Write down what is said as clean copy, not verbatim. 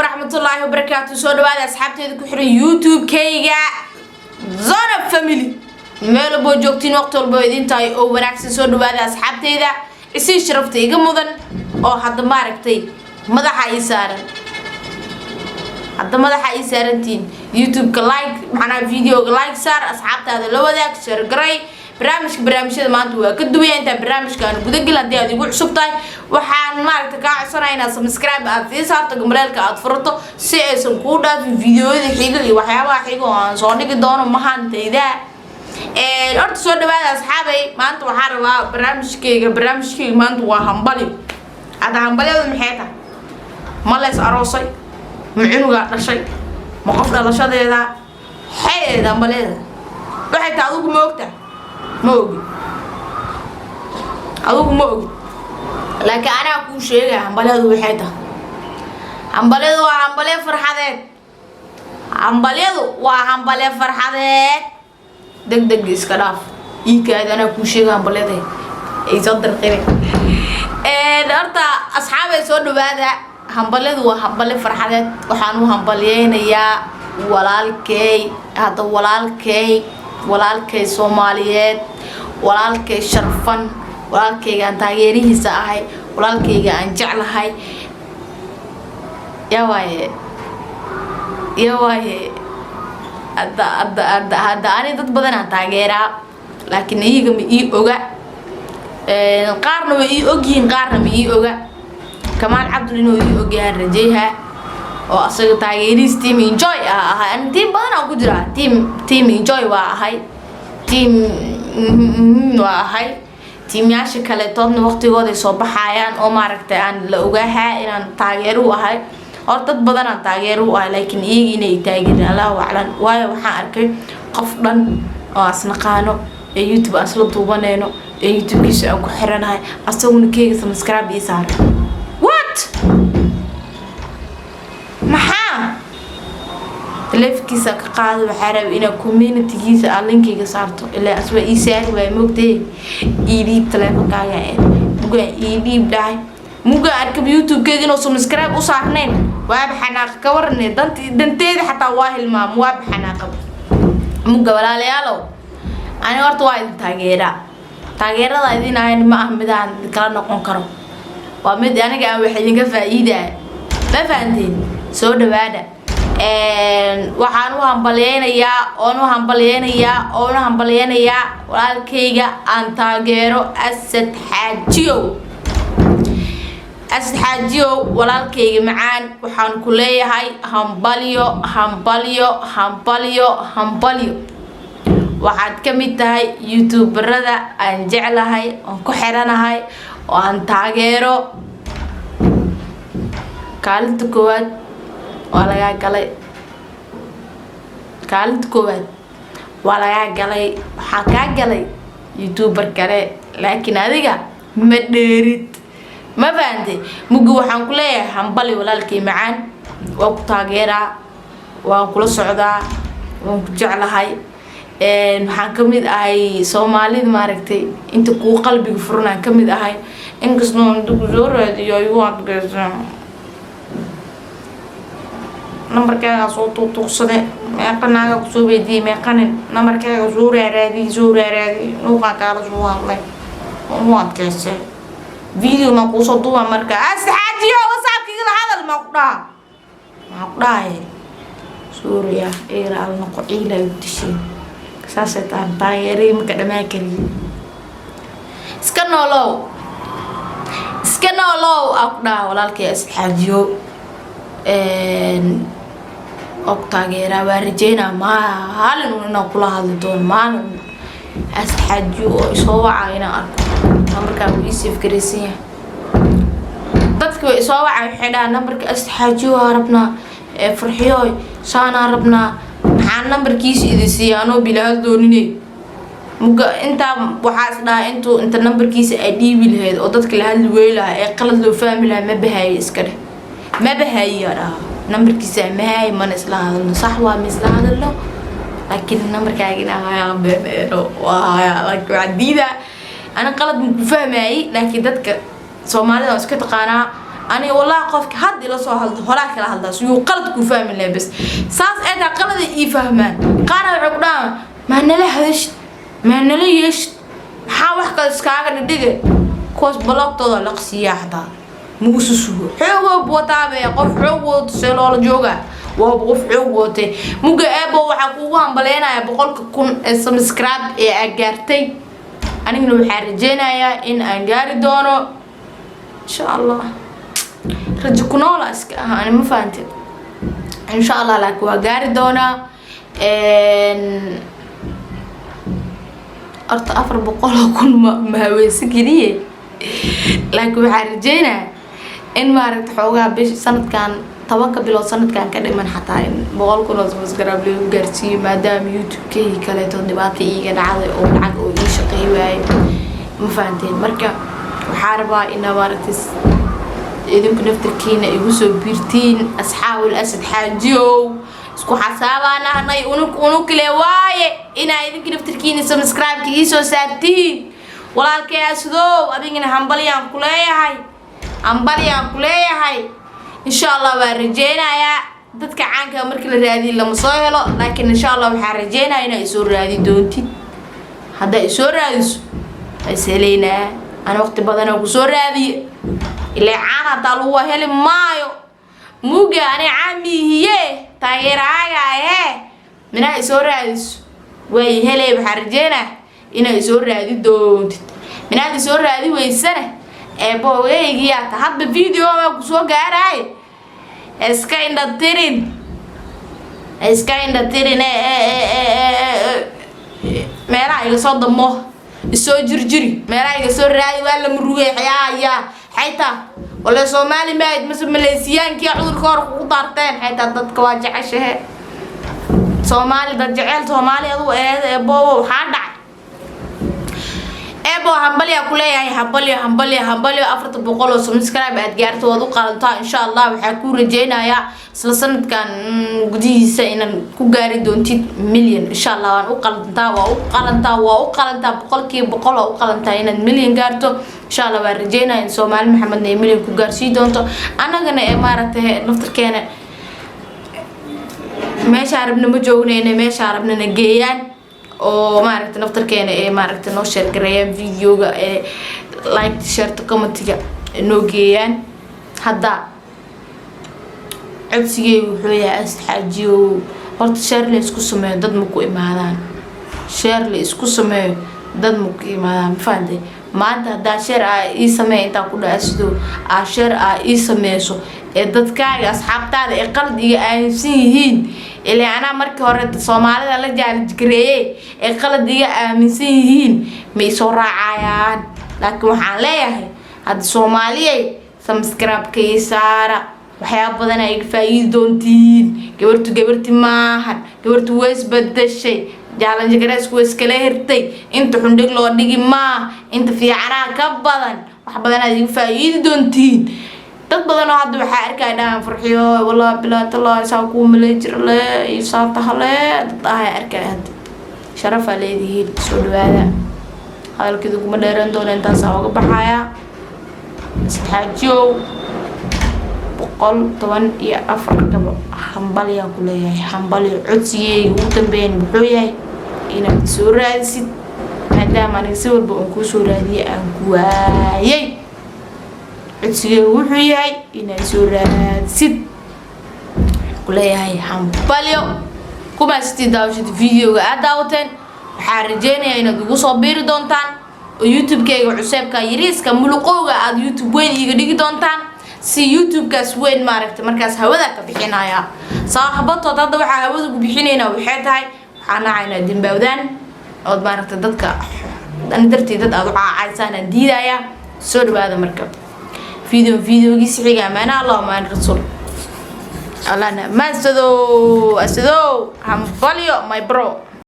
ورحمة الله وبركاته. سو دواada asxaabteeda ku xiran YouTube-kayga Zona Family meel boo joogtiin waqti walba idin tahay oo wanaagsan. Soo dhawaada asxaabteeda isii sharafta iga mudan oo hadda maaragtay madaxa ay saaran tiin YouTube-ka like macna video-ga like saar asxaabtaada la wadaag share garay. barnaamijyada maanta waa ka duwaya inta barnaamijkan guda gal hadii aad igu cusub tahay waxaan maaragtay ka codsanayaa inaad subscribe aad sii saarto gambaleelka aad furto si aysan ku dhaafin videoyada xiga iyo waxyaabaha xiga oo aan soo dhigi doono mahantayda. horta soo dhawaada asxaabay maanta waxaan rabaa barnaamijkayga maanta waa hambali. hada hambaliyada maxay tahay? ma lees aroosay ma cunuga dhashay ma qof dhalashadeeda xeedeeda hambaliyada waxay tahay adigu ma ogtahay ما أوجد لكن أنا أقول شيء عن بلد وحيدة عن بلد وعن بلد فرحات دق إسكراف إيكاد أنا أقول شيء عن بلده يصدر خير. الأرض أصحابي صدوا بعد عن بلد وعن بلد فرحات وحنو عن بلدين يا walaalkay hada walaalkay Soomaaliyeed walaalkay sharfan walaalkayga aan taageerihiisa ahay walaalkayga aan jeclahay yaa waaye hada ani dad badan aan taageeraa laakiin iyaga ma ii oga qaarna way ii ogyihiin qaarna ma ii oga. Kamaal Cabdul inuu ii ogyahay rajayha oo asaga taageeriis team enjoy ahay aan team badan aan ku jiraa team enjoy waa ahay team yaasha kale toodna waqtigooda soo baxayaan oo maaragtay aan la ogahay inaan taageero u ahay hor dad badan aan taageero u ahay laakiin iyaga inay taageerin Allahu a'lam waayo waxaan arkay qof dhan oo asnaqaano ee YouTube asla duubanayno ee YouTube-kiisa aan ku xiranahay asaguna keega subscribe ii saar what telefonkiisa ka qaado waxa rabay ina community-giisa aan linkiga saarto ilaa aswa ii saari way moogtay ii telefonkaaga muga ii dhaay muga arkab YouTube-kayga inuu subscribe u saarneen waaba xanaaq ka warne danteeda xataa waa hilmaam waaba xanaaq muga walaalayaalow ani horta waa idin taageerada idin aan ma ahmidaan kala noqon karo waa mid aniga aan wax idinka faa'iidaa ma fahanteen. soo dhawaada waxaan u hambaleynayaa walaalkayga aan taageero Asad Xaajiyow walaalkayga macaan waxaan ku leeyahay hambalyo waxaad ka mid tahay YouTuberada aan jeclahay aan ku xiranahay oo aan taageero. kaalinta koowaad waa laga galay waxaa ka galay YouTuber kale laakiin adiga ma dheerid ma fahanteen. mugu waxaan ku leeyahay hambali walaalkay macaan waa ku taageeraa waan kula socdaa waan ku jeclahay waxaan ka mid ahay Soomaalida maaragtay inta ku qalbiga furan ka mid ahay inkastoo aan dib u soo raadiyo ay waan gashaa numberkaaga soo tuuqsade meeqanaaga ku soo weydii meeqanin numberkaaga soo raadi nuuqa kala soo hadlay waan kaasay video ma ku soo duwa marka asxaajiyo WhatsApp-kiga la hadal ma ku dhaay Suuriya al noqoila u tishin saasatan taageeri marka dhamaa kali iska noolow aqda walaalkay asxaajiyo taageera waa rajeynaa maalin inaan kula hadli doono maalin asxaajiyo oo isoo wacay inaan arko numberkaa wuu ii save garaysan yahay dadka way isoo wacay waxay dhahaan numberka asxaajiyo waa rabnaa farxiyooy saanaa rabnaa maxaa numberkiisa idin siiya anoo bilahad doonine muga intaa waxaa is dhahaa inta numberkiisa ay dhiibi lahayd oo dadka la hadli weylaha ee qalad loo fahmi lahaa ma bahaye iska dheh ما بهاي نمبر كيسة ما هي ما نسلها هذا صح ومسلها هذا لكن النمبر كاينا هاي بيرو وهاي لك عديدة أنا قلت مفهمة لكن دتك Soomaalida iska taqaana أنا والله قفك حد إلى صاحل هلاك له هذا سو قلت كفاهم اللي بس ساس أنا قلت يفهمان قارن عقدان ما نلهش ما نليش حاول كذا كأنه دقة كوس بلاك طول لقسية حتى موسوسه حلو بوتابع قف حلو تسلول جوجا وقف حلو تي ممكن أبو وحقوقهم بلينا بقولك كون سبسكرايب أجرتي أنا من حرجينا يا إن أجاري دونه إن شاء الله رجعكنا ولا إسك أنا ما فهمت إن شاء الله لك وأجاري دونه أرت أفر بقوله كل ما هو سكريه لكن حرجينا إن ما رت حوجا بيش سنة كان توقع بلو سنة كان كده من حتى إن بقول كنا سبسكرايب ليه جرسي ما دام يوتيوب كي كله تنبأتي إيه كده عادي أو العق أو إيش قيوي ما فهمتين مركب وحاربة إن مارتس إذا كنا نفتكرين يوسف بيرتين أصحاب الأسد حاجيو اسكو حسابنا هناي ونك لواي إن إذا كنا نفتكرين سبسكرايب كيسو ساتين ولا الكياسدو أبينا همبليان كلية هاي إن شاء الله ورجينا يا dadka caanka markii la raadiyo lama soo helo laakiin insha Allah waxa rajeynaa inay soo raadi doonti hada ay soo raadiso ay seleena ana waqti badan oo ku soo raadiyo ilaa caana dalu waa heli maayo muga ani caamihiye taageeraaga mina ay soo raadiso way helay waxa rajeynaa inay soo raadi doonti mina ay soo raadi weysana boogaygiya ta hadda video ku soo gaaray iska inda tirin meelaha iga soo damo isoo jirjiri meelaha iga soo raadi waa la murugay xayaa xayta wala Soomaali maad mas Maleesiyaan kii cudurka hor ku daarteen xayta dadka waa jeceshahay Soomaali dad jecel Soomaali adu boobo waxa dhacay أبو همبلي أقول يا همبلي أفرط بقوله سبسكرايب أتجارته وذو قالتها إن شاء الله وحكون رجينا يا سلسلة كان قدي سئنا كوجاري دونتي مليون إن شاء الله وقالتها بقول كي بقوله وقالتها إن مليون جارته إن شاء الله ورجينا إن سومال محمد مليون كوجارسي دونتو أنا جنا إمارته نفتر كنا ما شاربنا مجونين ما شاربنا نجيان oo maaragtay naftarkeena ee maaragtay noo share gareeyaan videoga ee like share comment-ga noo geeyaan hadda codsigay wuxuu yahay asxaajiyo horta share la isku sameeyo dad ma ku imaadaan share la isku sameeyo dad ma ku imaadaan faande maanta hadda share ii sameey inta ku dhaasdo share ii sameeyso ee dadkaaga asxaabtaada ee qalbiga aaminsan yihiin ilaa ana markii hore Soomaalida la jaaljireeyay ee qalbiga aaminsan yihiin ma soo raacayaan laakiin waxaan leeyahay had Soomaaliyay subscribe ka saara waxyaabo badan ay faa'iido doontiin gabartu maahan gabartu wees badashay jaalan jagaraas ku iskala hirtay inta xundhig loo dhigi ma inta fiicana ka badan wax badan ay faa'iido doontiin dad badan oo hadda waxa arkay dhaan farxiyo wallahi bilaa talaa saa ku maleejir la isaatahle dad ay arkay hadda sharaf leeyihiin soo dhawaada halkii kuma dheeran doona inta saa uga baxaya saxaajiyo boqol 14 gabo hambaliya ku leeyahay hambali codsigay ugu dambeeyay wuxuu yahay inaad soo raadisid maadaama aniga si walba aan ku soo raadiyay aan ku waayay codsigay wuxuu yahay inaad soo raadsid ku leeyahay hambaliyo kuma istidaawshid videoga aad daawateen waxaan rajeynayaa inaad ugu soo biiri doontaan oo YouTube-kayga cusubka yariiska muluqowga aad YouTube weyn iga dhigi doontaan si YouTube-kaas weyn maaragtay markaas hawada ka bixinaya saaxiibadood hadda waxa hawada ku bixinayna waxay tahay waxaan nacaynaa dinbaawdaan oo maaragtay dadka dan dartii dad aad u caaysan diidaya soo dhawaada marka videogi sixiga amaana Allah ma rasuul Allah na ma asado hambaliyo my bro